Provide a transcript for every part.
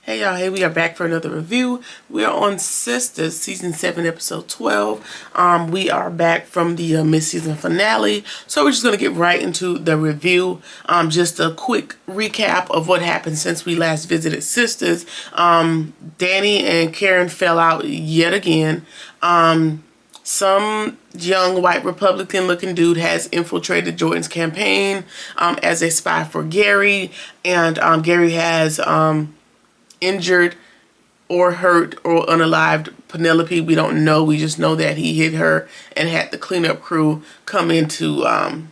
Hey y'all, hey, we are back for another review. We are on SISTAS, Season 7, Episode 12. We are back from the mid-season finale, so we're just going to get right into the review. Just a quick recap of what happened since we last visited SISTAS. Danny and Karen fell out yet again. Some young white Republican-looking dude has infiltrated Jordan's campaign as a spy for Gary, and Gary has injured or hurt or unalived Penelope. We don't know. We just know that he hit her and had the cleanup crew come in to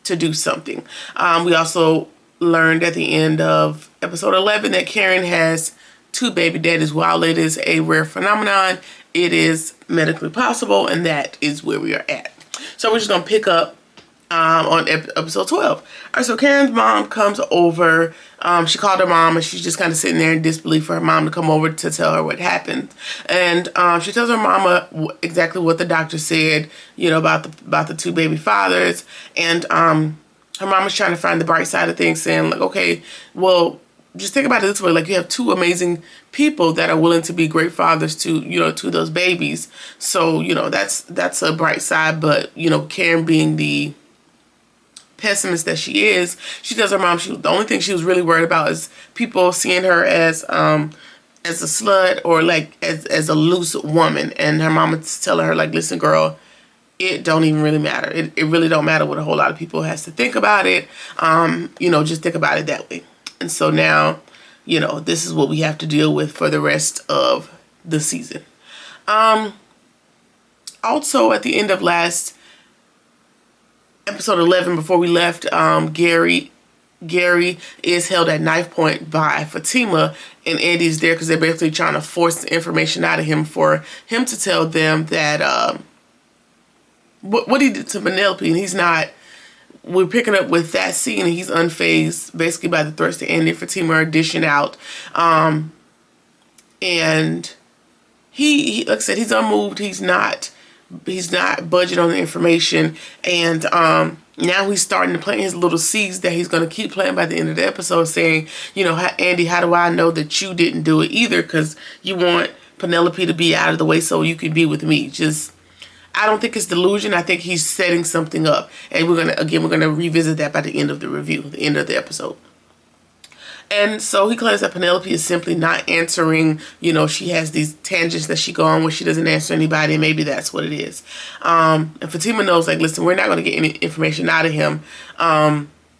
do something. We also learned at the end of episode 11 that Karen has 2 baby daddies. While it is a rare phenomenon, it is medically possible, and that is where we are at. So we're just going to pick up on episode 12. All right, so Karen's mom comes over. She called her mom, and she's just kind of sitting there in disbelief for her mom to come over to tell her what happened. And she tells her mama exactly what the doctor said, you know, about the 2 baby fathers. And her mama's trying to find the bright side of things, saying like, okay, well, just think about it this way: like, you have 2 amazing people that are willing to be great fathers to, you know, to those babies. So, you know, that's a bright side. But, you know, Karen, being the pessimist that she is, she tells her mom the only thing she was really worried about is people seeing her as a slut or like as a loose woman. And her mama telling her like, listen girl, it don't even really matter. It really don't matter what a whole lot of people has to think about it. You know, just think about it that way. And so now, you know, this is what we have to deal with for the rest of the season. Also at the end of last episode 11, before we left, Gary is held at knife point by Fatima, and Andy's there because they're basically trying to force the information out of him for him to tell them that what he did to Penelope, and he's not. We're picking up with that scene, and he's unfazed basically by the threats that Andy and Fatima are dishing out, and he like I said, he's unmoved. He's not budging on the information, and now he's starting to plant his little seeds that he's going to keep planting by the end of the episode, saying, you know, Andy, how do I know that you didn't do it either? Because you want Penelope to be out of the way so you can be with me. Just, I don't think it's delusion. I think he's setting something up, and we're gonna revisit that by the end of the review, the end of the episode. And so he claims that Penelope is simply not answering. You know, she has these tangents that she go on where she doesn't answer anybody, and maybe that's what it is. And Fatima knows, like, listen, we're not going to get any information out of him.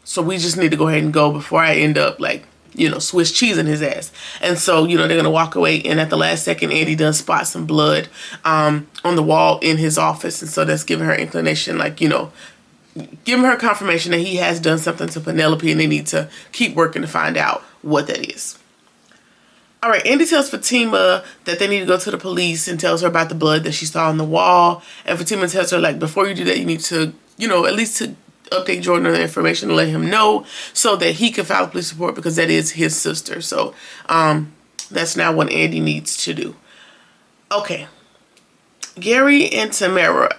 So we just need to go ahead and go before I end up, like, you know, Swiss cheesing his ass. And so, you know, they're going to walk away. And at the last second, Andy does spot some blood on the wall in his office. And so that's giving her inclination, like, you know, giving her confirmation that he has done something to Penelope, and they need to keep working to find out what that is. All right, Andy tells Fatima that they need to go to the police and tells her about the blood that she saw on the wall. And Fatima tells her, like, before you do that, you need to, you know, at least to update Jordan on the information and let him know so that he can file a police report, because that is his sister. So that's now what Andy needs to do. Okay. Gary and Tamara.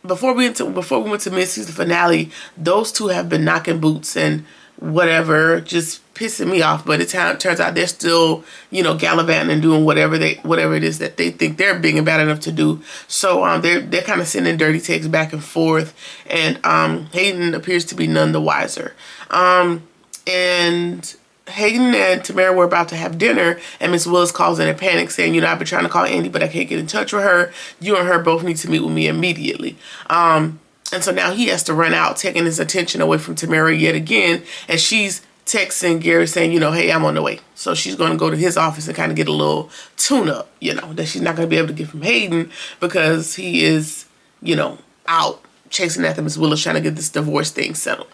Before we went to mid-season finale, those 2 have been knocking boots and whatever, just pissing me off. But it turns out they're still, you know, gallivanting and doing whatever it is that they think they're big and bad enough to do. So they're kind of sending dirty takes back and forth, and Hayden appears to be none the wiser. And Hayden and Tamara were about to have dinner, and Miss Willis calls in a panic saying, you know, I've been trying to call Andy, but I can't get in touch with her. You and her both need to meet with me immediately. And so now he has to run out, taking his attention away from Tamara yet again, and she's texting Gary saying, you know, hey, I'm on the way. So she's going to go to his office and kind of get a little tune-up, you know, that she's not going to be able to get from Hayden because he is, you know, out chasing after Miss Willis, trying to get this divorce thing settled.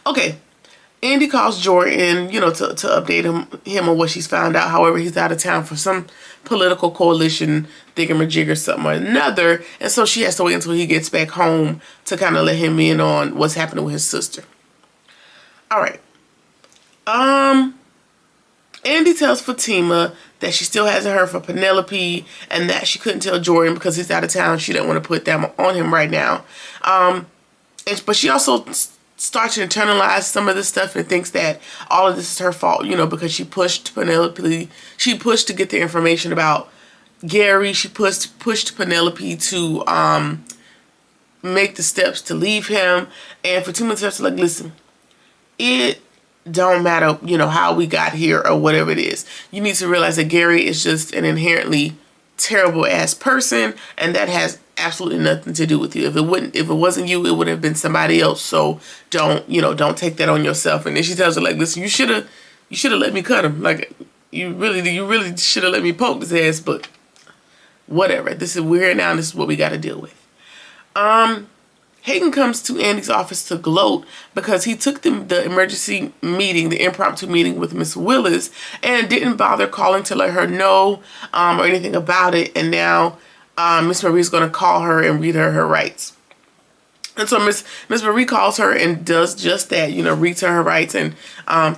Okay. Andy calls Jordan, you know, to update him on what she's found out. However, he's out of town for some political coalition thingamajig or something or another. And so she has to wait until he gets back home to kind of let him in on what's happening with his sister. All right. Andy tells Fatima that she still hasn't heard from Penelope and that she couldn't tell Jordan because he's out of town. She didn't want to put that on him right now. But she also starts to internalize some of this stuff and thinks that all of this is her fault, because she pushed Penelope. She pushed to get the information about Gary. She pushed Penelope to make the steps to leave him. And for 2 minutes, to like, listen, it don't matter, how we got here or whatever it is. You need to realize that Gary is just an inherently terrible ass person, and that has absolutely nothing to do with you. If it wasn't you, it would have been somebody else. So don't take that on yourself. And then she tells her, like, listen, you should have let me cut him. Like, you really should have let me poke his ass, but whatever. We're here now, and this is what we got to deal with. Hayden comes to Andy's office to gloat because he took the emergency meeting, the impromptu meeting with Miss Willis, and didn't bother calling to let her know or anything about it. And now Miss Marie's going to call her and read her rights. And so Miss Marie calls her and does just that, reads her rights and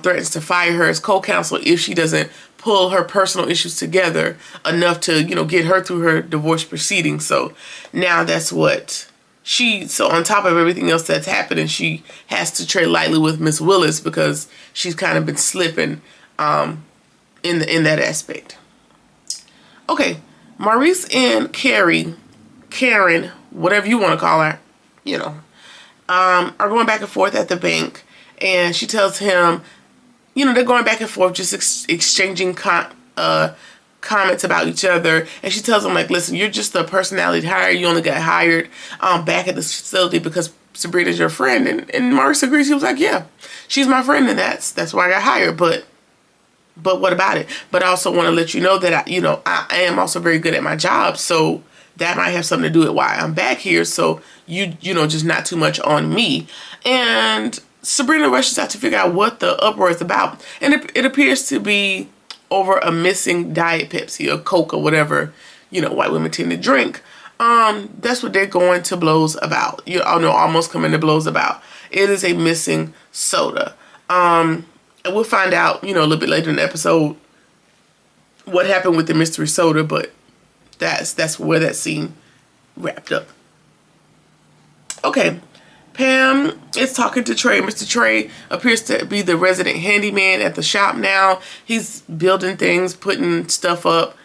threatens to fire her as co-counsel if she doesn't pull her personal issues together enough to, get her through her divorce proceedings. So now that's what so on top of everything else that's happening, she has to tread lightly with Miss Willis because she's kind of been slipping in that aspect. Okay, Maurice and Karen, whatever you want to call her, are going back and forth at the bank, and she tells him, they're going back and forth, just exchanging comments about each other, and she tells him, like, listen, you're just a personality hire. You only got hired back at this facility because Sabrina's your friend. And Maurice agrees. He was like, yeah, she's my friend, and that's why I got hired. But what about it? But I also want to let you know that I am also very good at my job, so that might have something to do with why I'm back here. So just not too much on me. And Sabrina rushes out to figure out what the uproar is about, and it appears to be over a missing Diet Pepsi or Coke or whatever, white women tend to drink. That's what they're going to blows about. Almost coming to blows about. It is a missing soda. And we'll find out, a little bit later in the episode what happened with the mystery soda, but that's where that scene wrapped up. Okay. Pam is talking to Trey. Mr. Trey appears to be the resident handyman at the shop now. He's building things, putting stuff up,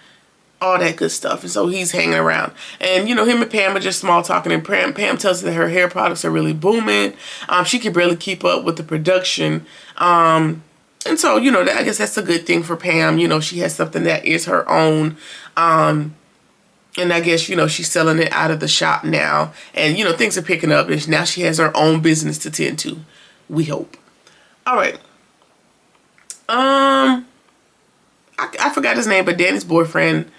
all that good stuff. And so he's hanging around. And, him and Pam are just small talking. And Pam tells her that her hair products are really booming. She can barely keep up with the production. And so, I guess that's a good thing for Pam. She has something that is her own. And I guess, she's selling it out of the shop now. And, things are picking up. And now she has her own business to tend to. We hope. All right. I forgot his name, but Danny's boyfriend,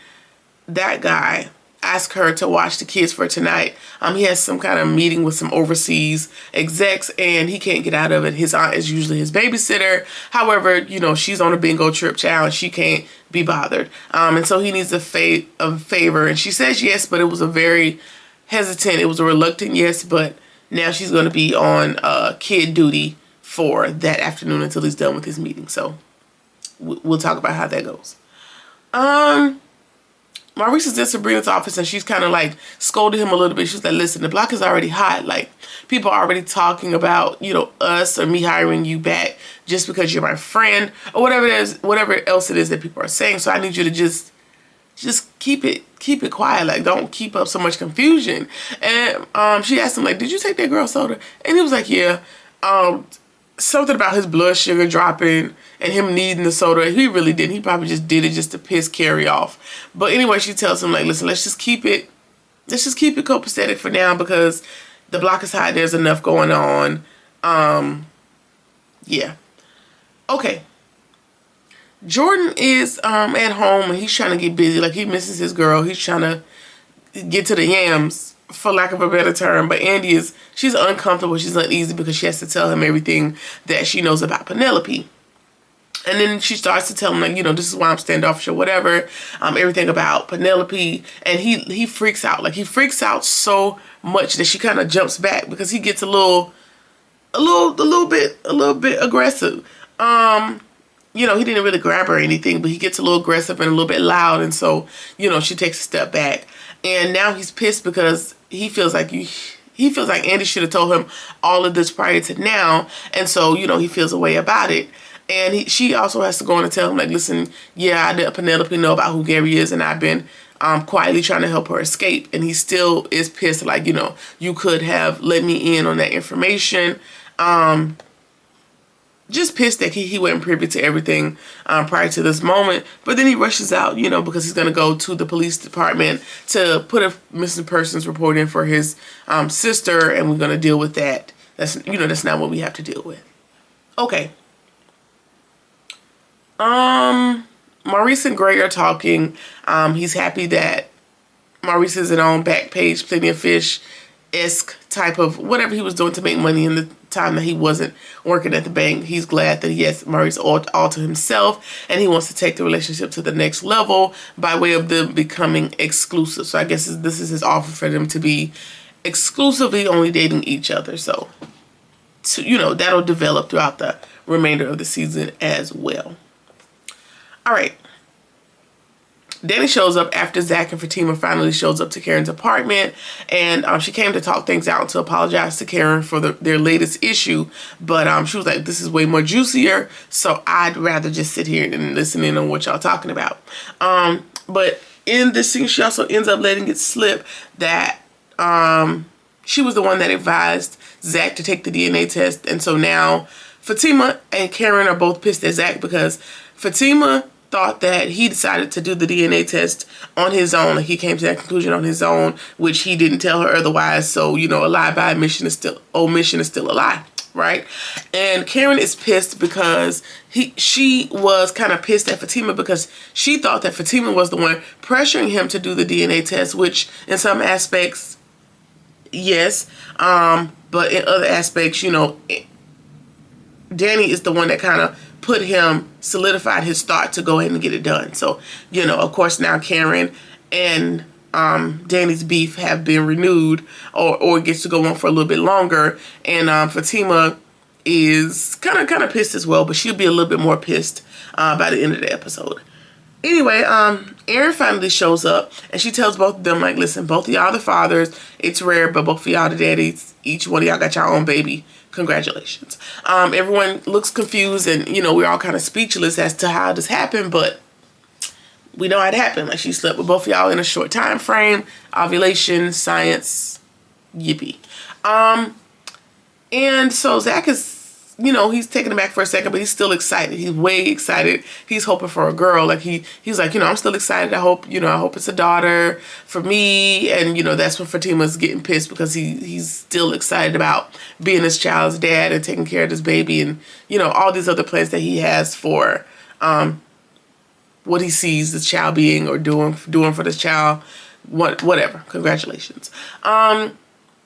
that guy, asked her to watch the kids for tonight. He has some kind of meeting with some overseas execs, and he can't get out of it. His aunt is usually his babysitter. However, she's on a bingo trip, child, and she can't be bothered. And so he needs a favor, and she says yes, but it was a very hesitant, it was a reluctant yes, but now she's going to be on kid duty for that afternoon until he's done with his meeting. So we'll talk about how that goes. Maurice is in Sabrina's office, and she's kind of like scolded him a little bit. She's like, listen, the block is already hot. Like, people are already talking about, us or me hiring you back just because you're my friend or whatever it is, whatever else it is that people are saying. So I need you to just keep it quiet. Like, don't keep up so much confusion. And she asked him, like, did you take that girl's soda? And he was like, yeah. Something about his blood sugar dropping and him needing the soda. He really didn't. He probably just did it just to piss Carrie off. But anyway, she tells him, like, listen, let's just keep it copacetic for now because the block is hot. There's enough going on. Yeah. Okay. Jordan is at home, and he's trying to get busy. Like, he misses his girl. He's trying to get to the yams, for lack of a better term. But Andy she's uncomfortable. She's uneasy because she has to tell him everything that she knows about Penelope. And then she starts to tell him, like, this is why I'm standoffish or whatever. Everything about Penelope. And he freaks out. Like, he freaks out so much that she kind of jumps back because he gets a little bit aggressive. He didn't really grab her or anything, but he gets a little aggressive and a little bit loud. And so, she takes a step back. And now he's pissed because he feels like he he feels like Andy should have told him all of this prior to now. And so, you know, he feels a way about it. And she also has to go on and tell him, like, listen, yeah, I let Penelope know about who Gary is, and I've been quietly trying to help her escape. And he still is pissed, like, you know, you could have let me in on that information. Just pissed that he wasn't privy to everything prior to this moment. But then he rushes out, you know, because he's going to go to the police department to put a missing persons report in for his sister, and we're going to deal with that. That's, you know, that's not what we have to deal with. Okay. Maurice and Greg are talking. He's happy that Maurice isn't on Backpage, Plenty of Fish-esque type of whatever he was doing to make money in the time that he wasn't working at the bank. He's glad that he has Maurice all to himself, and he wants to take the relationship to the next level by way of them becoming exclusive. So I guess this is his offer for them to be exclusively only dating each other. So you know, that'll develop throughout the remainder of the season as well. All right. Danny shows up after Zach and Fatima finally shows up to Karen's apartment, and she came to talk things out, to apologize to Karen for their latest issue, but she was like, this is way more juicier, so I'd rather just sit here and listen in on what y'all talking about. But in this scene, she also ends up letting it slip that she was the one that advised Zach to take the DNA test, and so now Fatima and Karen are both pissed at Zach because Fatima thought that he decided to do the DNA test on his own. Like, he came to that conclusion on his own, which he didn't tell her otherwise. So, you know, a lie by omission is still a lie, right? And Karen is pissed because she was kind of pissed at Fatima because she thought that Fatima was the one pressuring him to do the DNA test, which in some aspects, yes, but in other aspects, you know, Danny is the one that kind of solidified his thought to go ahead and get it done. So, you know, of course, now Karen and Danny's beef have been renewed, or gets to go on for a little bit longer. And Fatima is kind of pissed as well, but she'll be a little bit more pissed by the end of the episode. Anyway, Erin finally shows up, and she tells both of them, like, listen, both of y'all the fathers. It's rare, but both of y'all the daddies. Each one of y'all got your own baby. Congratulations. Everyone looks confused, and, you know, we're all kind of speechless as to how this happened, but we know how it happened. Like, she slept with both of y'all in a short time frame. Ovulation, science, yippee. And so Zach is, you know, he's taken aback for a second, but he's still excited. He's way excited. He's hoping for a girl. Like, he's like, you know, I'm still excited. I hope it's a daughter for me. And, you know, that's when Fatima's getting pissed because he's still excited about being his child's dad and taking care of this baby and, you know, all these other plans that he has for what he sees the child being or doing for this child. Whatever. Congratulations. And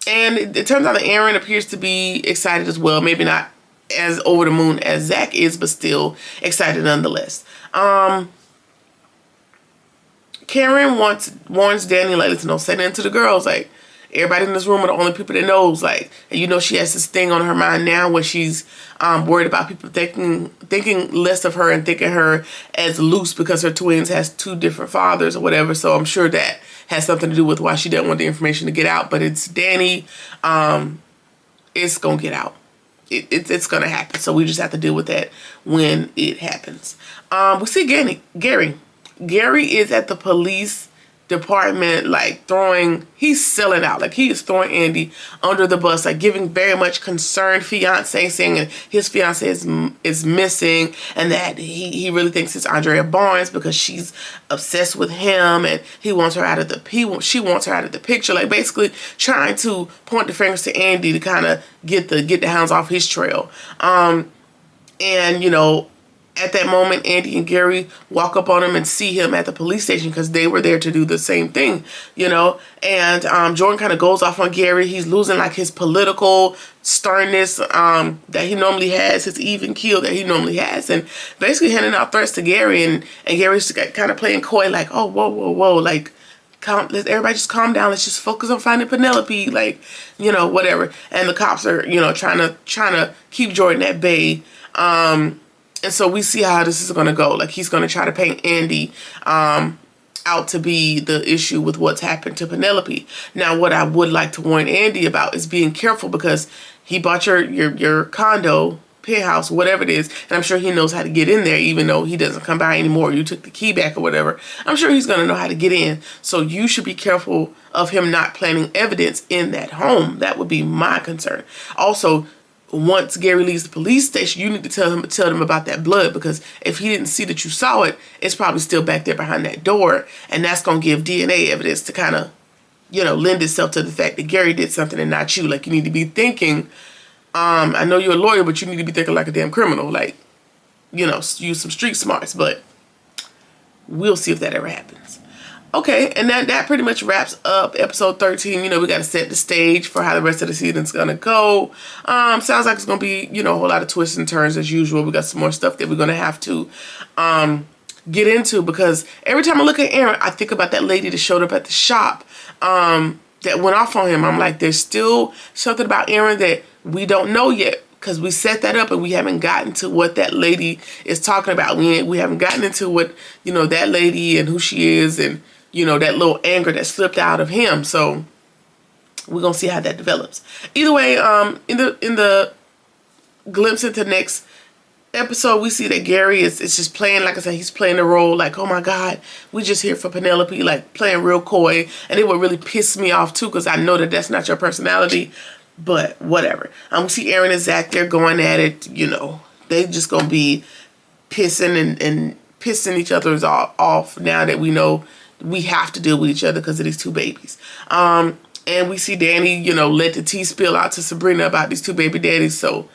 it turns out that Erin appears to be excited as well. Maybe not as over the moon as Zach is, but still excited nonetheless. Karen warns Danny, like, listen, don't say nothing to the girls. Like, everybody in this room are the only people that knows. Like, and you know, she has this thing on her mind now where she's worried about people thinking less of her and thinking her as loose because her twins has two different fathers or whatever. So I'm sure that has something to do with why she doesn't want the information to get out. But it's Danny. It's gonna get out. It's gonna happen. So we just have to deal with that when it happens. We see Gary. Gary is at the police department, like he's selling out. Like, he is throwing Andy under the bus, like giving very much concerned fiance, saying his fiance is missing and that he really thinks it's Andrea Barnes because she's obsessed with him and she wants her out of the picture. Like, basically trying to point the fingers to Andy to kind of get the hounds off his trail. And, you know, at that moment, Andy and Gary walk up on him and see him at the police station because they were there to do the same thing, you know. And Jordan kind of goes off on Gary. He's losing, like, his political sternness that he normally has, his even keel that he normally has, and basically handing out threats to Gary. And Gary's kind of playing coy, like, oh, whoa, like, let everybody just calm down. Let's just focus on finding Penelope, like, you know, whatever. And the cops are, you know, trying to keep Jordan at bay. And so we see how this is going to go. Like, he's going to try to paint Andy out to be the issue with what's happened to Penelope. Now, what I would like to warn Andy about is being careful, because he bought your condo, penthouse, whatever it is, and I'm sure he knows how to get in there, even though he doesn't come by anymore. You took the key back or whatever. I'm sure he's going to know how to get in. So you should be careful of him not planting evidence in that home. That would be my concern. Also, once Gary leaves the police station, you need to tell them about that blood, because if he didn't see that you saw it, it's probably still back there behind that door, and that's going to give DNA evidence to kind of, lend itself to the fact that Gary did something and not you. Like, you need to be thinking, I know you're a lawyer, but you need to be thinking like a damn criminal. Like, use some street smarts, but we'll see if that ever happens. Okay, and that pretty much wraps up episode 13. We got to set the stage for how the rest of the season's going to go. Sounds like it's going to be, a whole lot of twists and turns as usual. We got some more stuff that we're going to have to get into, because every time I look at Aaron, I think about that lady that showed up at the shop that went off on him. I'm like, there's still something about Aaron that we don't know yet, because we set that up and we haven't gotten to what that lady is talking about. We haven't gotten into what, that lady and who she is, and, that little anger that slipped out of him. So we're going to see how that develops. Either way, in the glimpse into next episode, we see that Gary is just playing, like I said, he's playing the role like, oh my God, we just here for Penelope, like playing real coy. And it would really piss me off too, because I know that that's not your personality. But whatever. We see Aaron and Zach, they're going at it. They just gonna be pissing and pissing each other's off now that we know we have to deal with each other because of these two babies. And we see Danny, let the tea spill out to Sabrina about these two baby daddies. So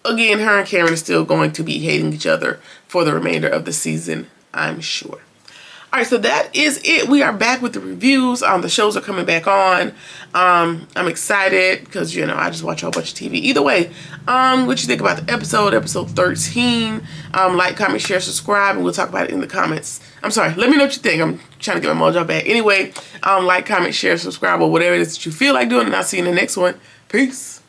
again, her and Karen are still going to be hating each other for the remainder of the season, I'm sure. All right, so that is it. We are back with the reviews. The shows are coming back on. I'm excited because, I just watch a whole bunch of TV. Either way, what you think about the episode 13. Like, comment, share, subscribe, and we'll talk about it in the comments. I'm sorry, let me know what you think. I'm trying to get my mojo back. Anyway, like, comment, share, subscribe, or whatever it is that you feel like doing, and I'll see you in the next one. Peace.